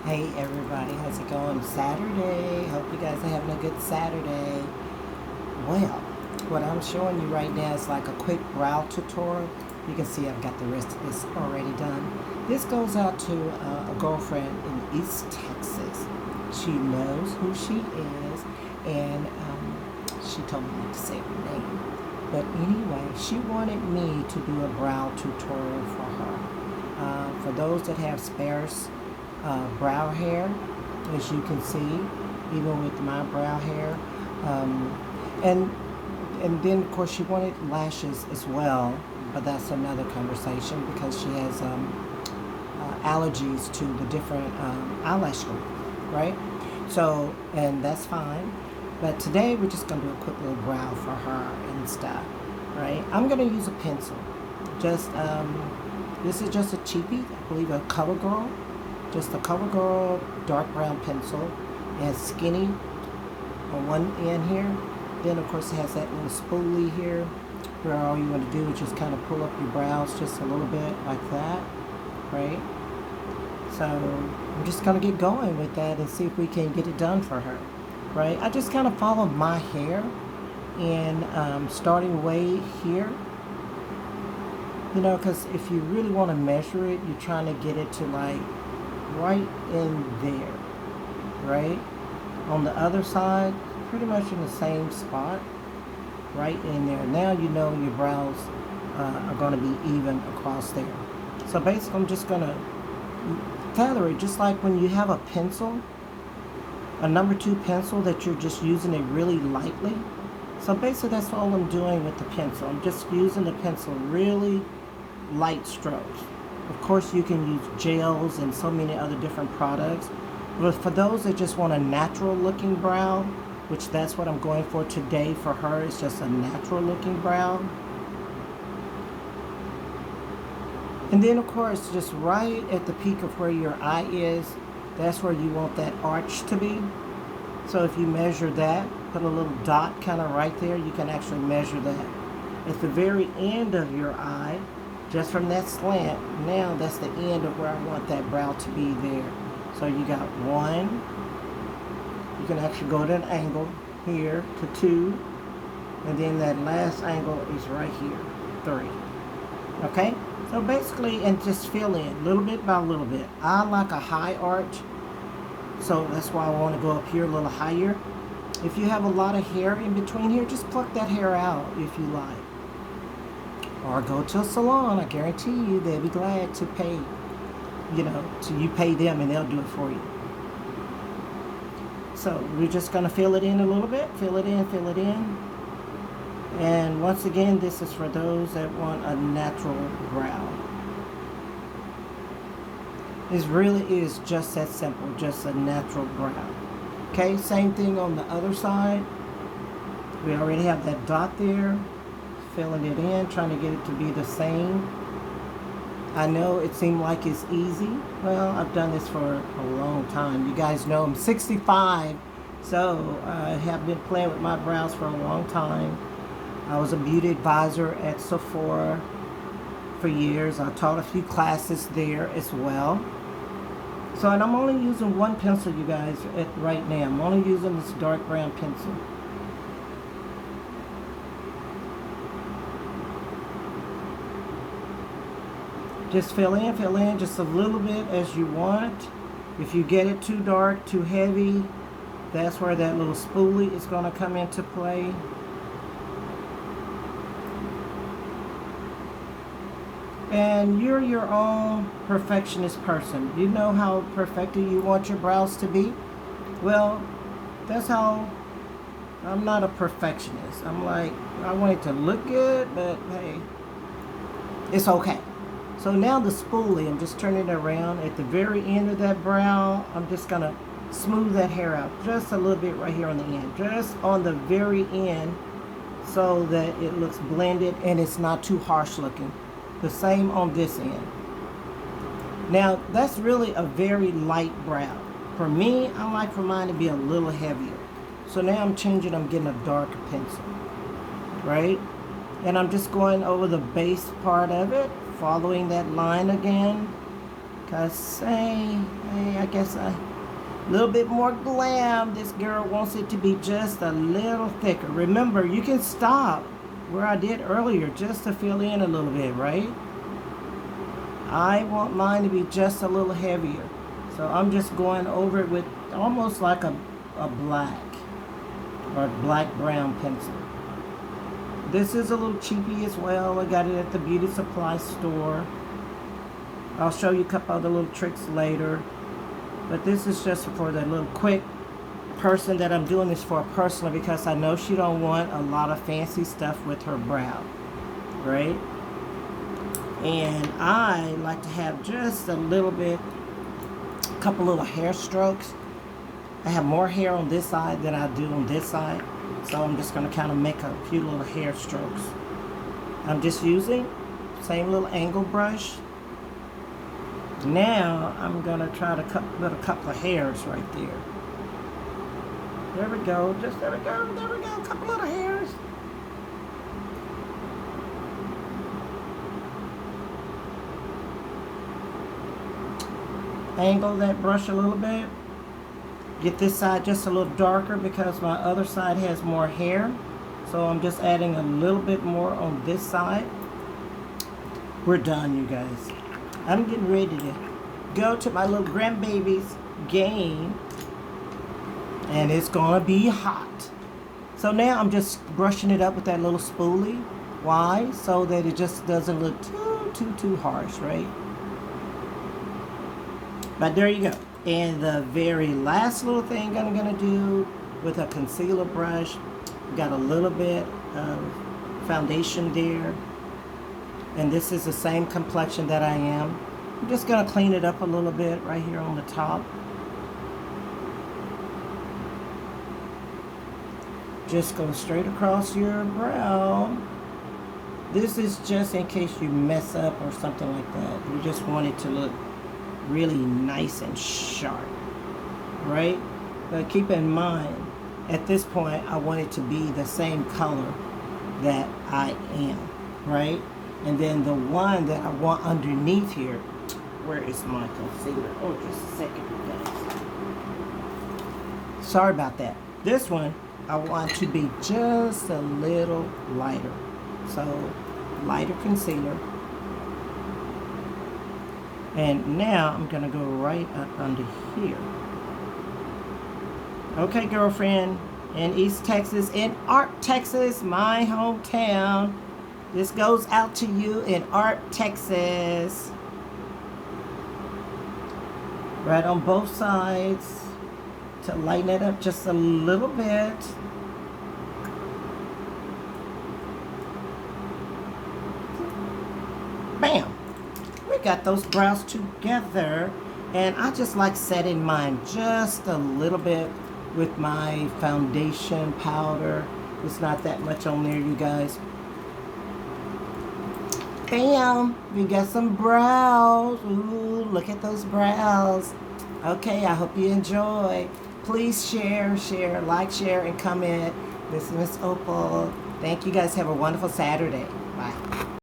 Hey everybody, how's it going? Saturday. Hope you guys are having a good Saturday. Well, what I'm showing you right now is like a quick brow tutorial. You can see I've got the rest of this already done. This goes out to a girlfriend in East Texas. She knows who she is, and she told me not to say her name. But anyway, she wanted me to do a brow tutorial for her. For those that have sparse brow hair, as you can see, even with my brow hair. Um, and and then of course she wanted lashes as well, but that's another conversation because she has allergies to the different eyelash glue, right? So, and that's fine. But today we're just gonna do a quick little brow for her and stuff, right? I'm gonna use a pencil. Just this is just a cheapie, I believe a CoverGirl, just a CoverGirl dark brown pencil. It has skinny on one end here. Then of course it has that little spoolie here where all you want to do is just kind of pull up your brows just a little bit like that, right? So I'm just gonna get going with that and see if we can get it done for her, right? I just kind of followed my hair and starting way here, you know, because if you really want to measure it, you're trying to get it to like right in there, right? On the other side, pretty much in the same spot, right in there. Now you know your brows are going to be even across there. So basically, I'm just going to feather it just like when you have a pencil, a number two pencil that you're just using it really lightly. So basically, that's all I'm doing with the pencil. I'm just using the pencil really light strokes. Of course, you can use gels and so many other different products. But for those that just want a natural looking brow, which that's what I'm going for today for her, it's just a natural looking brow. And then of course, just right at the peak of where your eye is, that's where you want that arch to be. So if you measure that, put a little dot kind of right there, you can actually measure that. At the very end of your eye, just from that slant, now that's the end of where I want that brow to be there. So you got one, you can actually go at an angle here to two, and then that last angle is right here, three. Okay? So basically, and just fill in little bit by little bit. I like a high arch, so that's why I want to go up here a little higher. If you have a lot of hair in between here, just pluck that hair out if you like. Or go to a salon. I guarantee you they'll be glad to pay, you know, to you pay them and they'll do it for you. So we're just going to fill it in a little bit. Fill it in, fill it in. And once again, this is for those that want a natural brow. It really is just that simple, just a natural brow. Okay, same thing on the other side. We already have that dot there. Filling it in, trying to get it to be the same. I know it seemed like it's easy. Well, I've done this for a long time. You guys know I'm 65, so I have been playing with my brows for a long time. I was a beauty advisor at Sephora for years. I taught a few classes there as well. So, and I'm only using one pencil, you guys, right now. I'm only using this dark brown pencil. Just fill in just a little bit as you want. If you get it too dark, too heavy, that's where that little spoolie is going to come into play. And you're your own perfectionist person. You know how perfected you want your brows to be. Well, that's how I'm not a perfectionist. I'm like, I want it to look good, but hey, it's okay. So now the spoolie, I'm just turning it around. At the very end of that brow, I'm just going to smooth that hair out just a little bit right here on the end. Just on the very end so that it looks blended and it's not too harsh looking. The same on this end. Now, that's really a very light brow. For me, I like for mine to be a little heavier. So now I'm changing, I'm getting a darker pencil, right? And I'm just going over the base part of it, following that line again, Cause hey, I guess a little bit more glam. This girl wants it to be just a little thicker. Remember, you can stop where I did earlier just to fill in a little bit, right? I want mine to be just a little heavier. So I'm just going over it with almost like a black or black brown pencil. This is a little cheapy as well. I got it at the beauty supply store. I'll show you a couple other little tricks later. But this is just for the little quick person that I'm doing this for personally, because I know she don't want a lot of fancy stuff with her brow, right? And I like to have just a little bit, a couple little hair strokes. I have more hair on this side than I do on this side, so I'm just going to kind of make a few little hair strokes. I'm just using same little angle brush. Now I'm going to try to put a couple of hairs right there. There we go. Just there we go. A couple little hairs. Angle that brush a little bit. Get this side just a little darker because my other side has more hair. So I'm just adding a little bit more on this side. We're done, you guys. I'm getting ready to go to my little grandbaby's game. And it's gonna be hot. So now I'm just brushing it up with that little spoolie. Why? So that it just doesn't look too harsh, right? But there you go. And the very last little thing I'm gonna do with a concealer brush, got a little bit of foundation there. And this is the same complexion that I am. I'm just gonna clean it up a little bit right here on the top. Just go straight across your brow. This is just in case you mess up or something like that. You just want it to look really nice and sharp, right? But keep in mind, at this point, I want it to be the same color that I am, right? And then the one that I want underneath here, where is my concealer? Oh, just a second, guys. Sorry about that. This one, I want to be just a little lighter. So, lighter concealer. And now I'm going to go right up under here. Okay, girlfriend, in East Texas, in Art, Texas, my hometown. This goes out to you in Art, Texas. Right on both sides to lighten it up just a little bit. Bam! We got those brows together. And I just like setting mine just a little bit with my foundation powder. It's not that much on there, you guys. Bam! We got some brows. Ooh, look at those brows. Okay, I hope you enjoy. Please share, like, share, and comment. This is Miss Opal. Thank you guys. Have a wonderful Saturday. Bye.